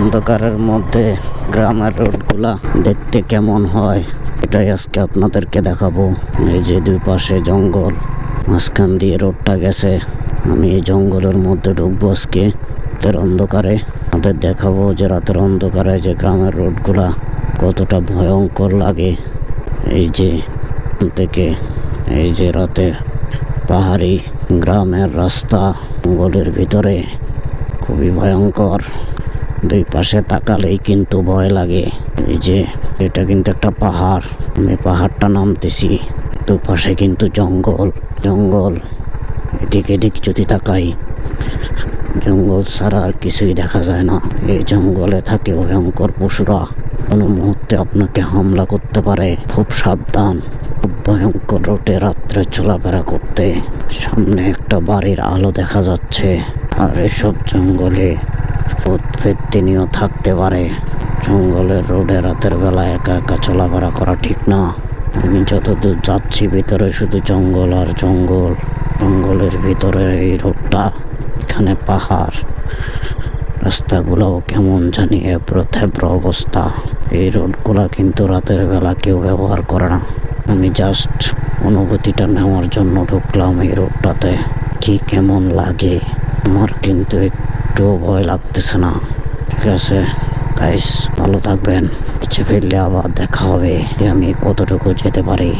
অন্ধকারের মধ্যে গ্রামের রোডগুলা দেখতে কেমন হয় এটাই আজকে আপনাদেরকে দেখাবো। এই যে দুই পাশে জঙ্গল, মাঝখান দিয়ে রোডটা গেছে। আমি এই জঙ্গলের মধ্যে ঢুকবো আজকে রাতের অন্ধকারে। আপনাদের দেখাবো যে রাতের অন্ধকারে যে গ্রামের রোডগুলা কতটা ভয়ঙ্কর লাগে। এই যে থেকে এই যে রাতে পাহাড়ি গ্রামের রাস্তা জঙ্গলের ভিতরে খুবই ভয়ঙ্কর। দুই পাশে তাকালেই কিন্তু ভয় লাগে। এই যে এটা কিন্তু একটা পাহাড়, আমি পাহাড়টা নামতেছি, দুপাশে কিন্তু জঙ্গল এদিক যদি তাকাই জঙ্গল ছাড়া আর কিছুই দেখা যায় না। এই জঙ্গলে থাকে ভয়ঙ্কর পশুরা, কোনো মুহূর্তে আপনাকে হামলা করতে পারে। খুব সাবধান, খুব ভয়ঙ্কর রোডে রাত্রে চলাফেরা করতে। সামনে একটা বাড়ির আলো দেখা যাচ্ছে। আর এসব জঙ্গলে উৎপত্তিনিও থাকতে পারে। জঙ্গলের রোডে রাতের বেলা একা একা চলাফেরা করা ঠিক না। আমি যতদূর যাচ্ছি ভিতরে শুধু জঙ্গল আর জঙ্গল। জঙ্গলের ভিতরে এই রোডটা, এখানে পাহাড়, রাস্তাগুলোও কেমন জানি এবড়ো অবস্থা। এই রোডগুলা কিন্তু রাতের বেলা কেউ ব্যবহার করে না। আমি জাস্ট অনুভূতিটা নেওয়ার জন্য ঢুকলাম এই রোডটাতে। কি কেমন লাগে আমার কিন্তু একটু ভয় লাগতেছে না। ঠিক আছে গাইস, ভালো থাকবেন। পিছিয়ে ফিরলে আবার দেখা হবে যে আমি কতটুকু যেতে পারি।